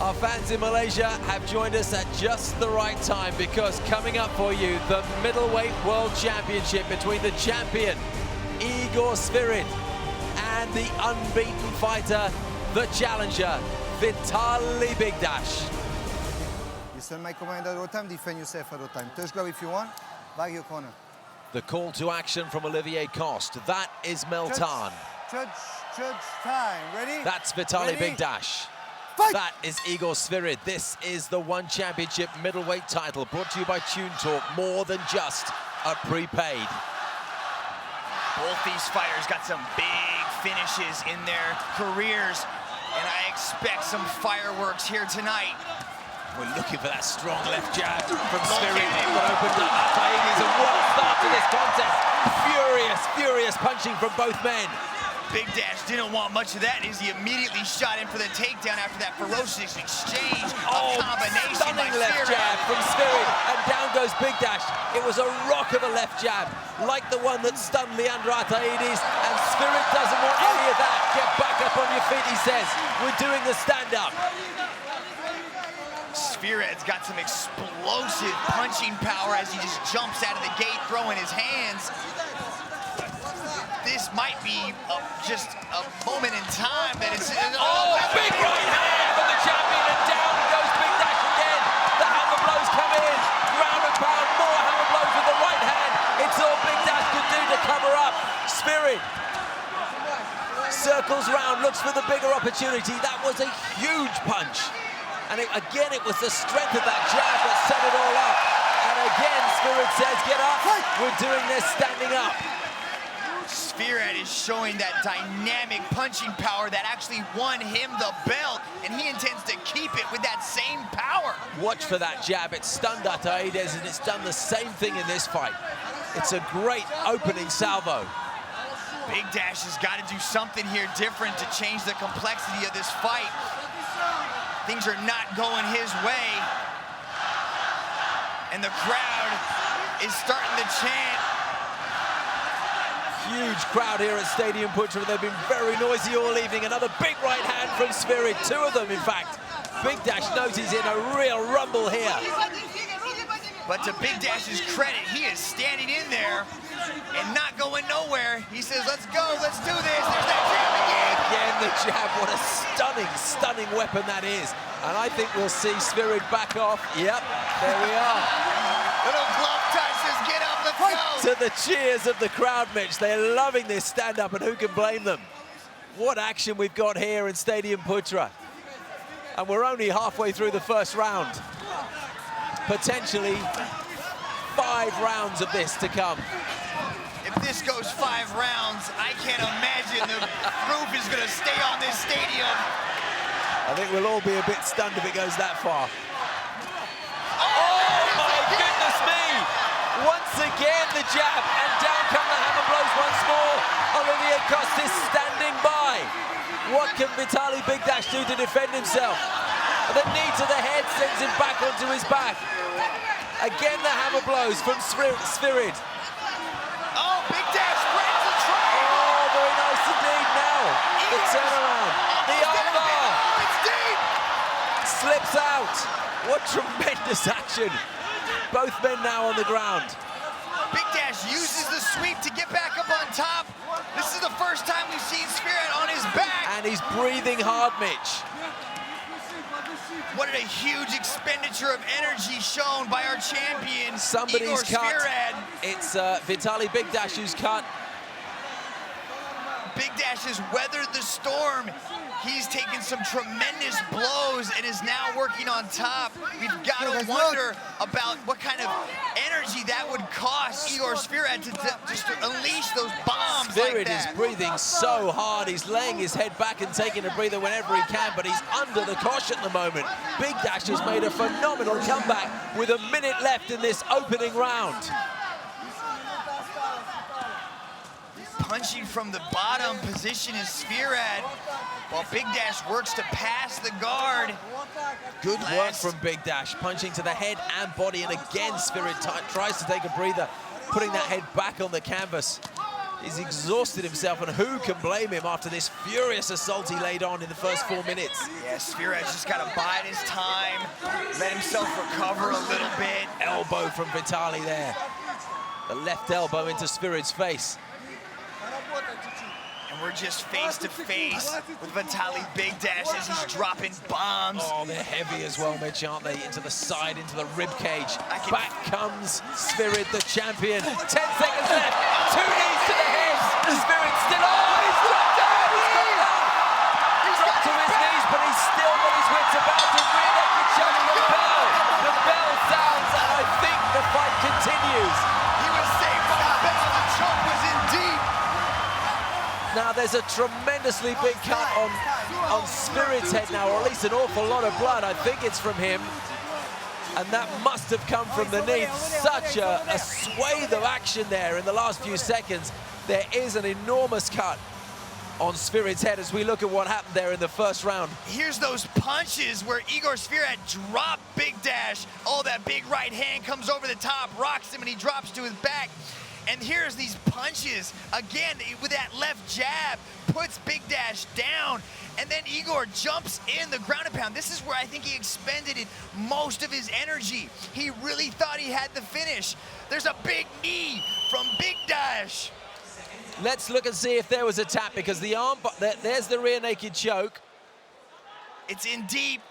Our fans in Malaysia have joined us at just the right time, because coming up for you, the middleweight world championship between the champion, Igor Svirid, and the unbeaten fighter, the challenger, Vitaly Bigdash. Listen my command at all time, defend yourself at all time. Touch glove if you want, back your corner. The call to action from Olivier Coste. That is Meltan. Judge time. Ready? That's Vitaly Ready? Bigdash. Fight! That is Igor Svirid. This is the One Championship middleweight title, brought to you by Tune Talk, more than just a prepaid. Both these fighters got some big finishes in their careers, and I expect some fireworks here tonight. We're looking for that strong left jab from Svirid. It opened up. Ataides, a world start to this contest. Furious punching from both men. Bigdash didn't want much of that as he immediately shot in for the takedown after that ferocious exchange. Oh, combination stunning by left Svirid. jab from Svirid, and down goes Bigdash. It was a rock of a left jab, like the one that stunned Leandro Ataides, and Svirid doesn't want any of that. Get back up on your feet, he says. We're doing the stand-up. Svirid's got some explosive punching power as he just jumps out of the gate, throwing his hands. This might be just a moment in time that it's... Big right hand for the champion, and down goes Bigdash again. The hammer blows come in. Ground and pound, more hammer blows with the right hand. It's all Bigdash could do to cover up. Svirid circles round, looks for the bigger opportunity. That was a huge punch. And again, it was the strength of that jab that set it all up. And again, Svirid says, get up. We're doing this standing up. Svirid is showing that dynamic punching power that actually won him the belt, and he intends to keep it with that same power. Watch for that jab. It stunned Ataides, and it's done the same thing in this fight. It's a great opening salvo. Bigdash has got to do something here different to change the complexity of this fight. Things are not going his way, and the crowd is starting to chant. Huge crowd here at Stadium Putra. They've been very noisy all evening. Another big right hand from Svirid. Two of them, in fact. Bigdash knows he's in a real rumble here. But to Bigdash's credit, he is standing in there and not going nowhere. He says, let's go, let's do this. There's that jab again. Again, the jab. What a stunning weapon that is. And I think we'll see Svirid back off. Yep, there we are. Little glove touch says, get up, let's go. To the cheers of the crowd, Mitch. They're loving this stand-up, and who can blame them? What action we've got here in Stadium Putra. And we're only halfway through the first round. Potentially 5 rounds of this to come. If this goes 5 rounds, I can't imagine the roof is going to stay on this stadium. I think we'll all be a bit stunned if it goes that far. Oh my goodness me! Once again, the jab, and down come the hammer blows once more. Olivier Coste is standing by. What can Vitaly Bigdash do to defend himself? The knee to the head sends him back onto his back. Again, the hammer blows from Svirid. Oh, Bigdash breaks the triangle. Oh, very nice indeed now. The turnaround. The armbar. Oh, it's deep. Slips out. What tremendous action. Both men now on the ground. Bigdash uses the sweep to get back up on top. This is the first time we've seen Svirid on his back. And he's breathing hard, Mitch. What a huge expenditure of energy shown by our champion, Somebody's Igor cut. Svirid. It's Vitaly Bigdash who's cut. Bigdash has weathered the storm. He's taken some tremendous blows and is now working on top. We've got to wonder about what kind of energy that would cost Igor Svirid to just unleash those bombs Svirid like that. is breathing so hard. He's laying his head back and taking a breather whenever he can, but he's under the cosh at the moment. Bigdash has made a phenomenal comeback with a minute left in this opening round. Punching from the bottom position is Svirid, while Bigdash works to pass the guard. Good work from Bigdash, punching to the head and body, and again Svirid tries to take a breather, putting that head back on the canvas. He's exhausted himself, and who can blame him after this furious assault he laid on in the first 4 minutes? Yeah, Svirid's just got to bide his time, let himself recover a little bit. Elbow from Vitaly there. The left elbow into Svirid's face. And we're just face to face with Vitaly Bigdash as he's dropping bombs. Oh, they're heavy as well, Mitch, aren't they? Into the side, into the rib cage. Back comes Svirid, the champion. 10 seconds left. 2 knees to the head. Svirid still on. He's dropped down. He's gone down. He's got to his knees, but he's still got his wits about him. Rear naked choke. The bell. The bell sounds, and I think the fight continues. He was saved by the bell. The choke was in deep. Now there's a tremendously big cut on Svirid's head now, or at least an awful lot of blood. I think it's from him. And that must have come from the knee. Such a swathe of action there in the last few seconds. There is an enormous cut on Svirid's head as we look at what happened there in the first round. Here's those punches where Igor Svirid dropped Bigdash. Oh, that big right hand comes over the top, rocks him, and he drops to his back. And here's these punches, again, with that left jab, puts Bigdash down, and then Igor jumps in the ground and pound. This is where I think he expended most of his energy. He really thought he had the finish. There's a big knee from Bigdash. Let's look and see if there was a tap, because the arm, there's the rear naked choke. It's in deep.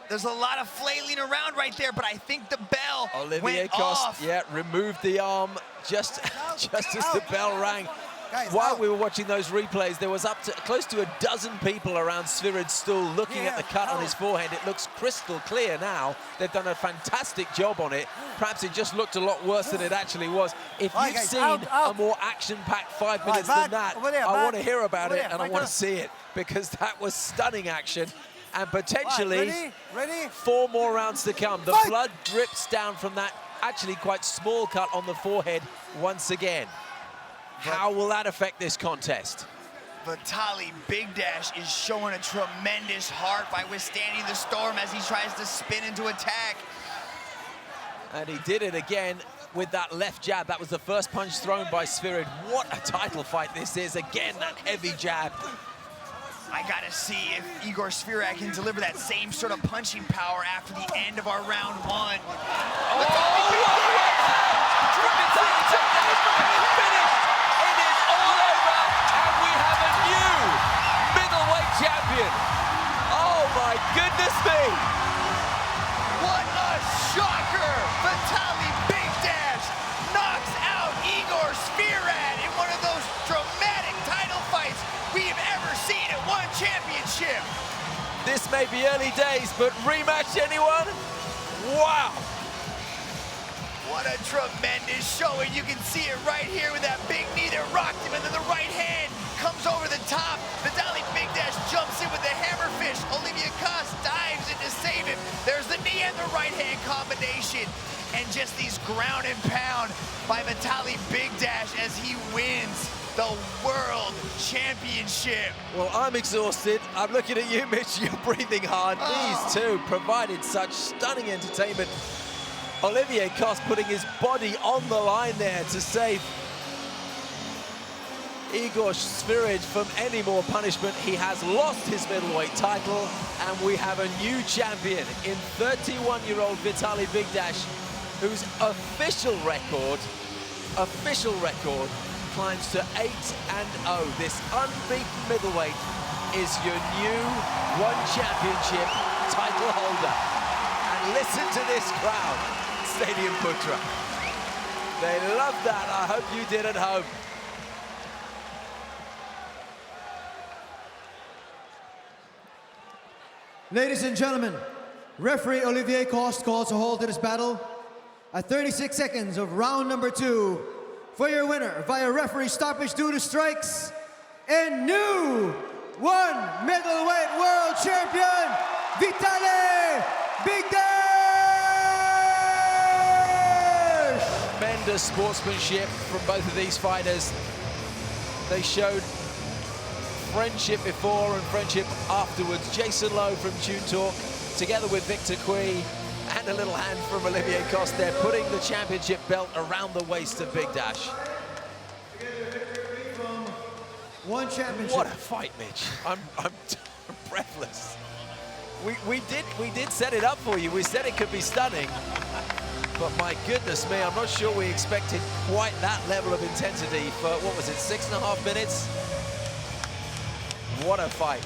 There's a lot of flailing around right there, but I think the bell went off. Yeah, removed the arm just as the bell rang. While we were watching those replays, there was up to close to a dozen people around Svirid's stool looking at the cut on his forehead. It looks crystal clear now. They've done a fantastic job on it. Perhaps it just looked a lot worse than it actually was. If you've seen a more action-packed 5 minutes than that, I want to hear about it and I want to see it, because that was stunning action. And potentially 4 more rounds to come. The blood drips down from that actually quite small cut on the forehead once again. How will that affect this contest? Vitaly Bigdash is showing a tremendous heart by withstanding the storm as he tries to spin into attack. And he did it again with that left jab. That was the first punch thrown by Svirid. What a title fight this is. Again, that heavy jab. I gotta see if Igor Svirid can deliver that same sort of punching power after the end of our round 1. Champion. Oh my goodness me! What a shocker! Vitaly Bigdash knocks out Igor Svirid in one of those dramatic title fights we've ever seen at one championship. This may be early days, but rematch anyone? Wow! What a tremendous showing. You can see it right here with that big knee that rocked him, and then the right hand comes over the top. Vitaly Bigdash jumps in with the hammerfish. Olivia Koss dives in to save him. There's the knee and the right hand combination. And just these ground and pound by Vitaly Bigdash as he wins the World Championship. Well, I'm exhausted. I'm looking at you, Mitch. You're breathing hard. These two provided such stunning entertainment. Olivier Koss putting his body on the line there to save Igor Svirid from any more punishment. He has lost his middleweight title, and we have a new champion in 31-year-old Vitaly Bigdash, whose official record climbs to 8-0. This unbeaten middleweight is your new One Championship title holder. And listen to this crowd, Stadium Putra. They love that. I hope you did at home. Ladies and gentlemen, referee Olivier Koss calls a halt to this battle at 36 seconds of round number 2. For your winner, via referee stoppage due to strikes, and new one middleweight world champion, Vitaly Bigdash! Tremendous sportsmanship from both of these fighters. They showed friendship before and friendship afterwards. Jason Lowe from Tune Talk, together with Victor Cui, and a little hand from Olivier Koss there, putting the championship belt around the waist of Bigdash. one championship. What a fight, Mitch. I'm breathless. We did set it up for you. We said it could be stunning. But my goodness me, I'm not sure we expected quite that level of intensity for, what was it, 6.5 minutes? What a fight.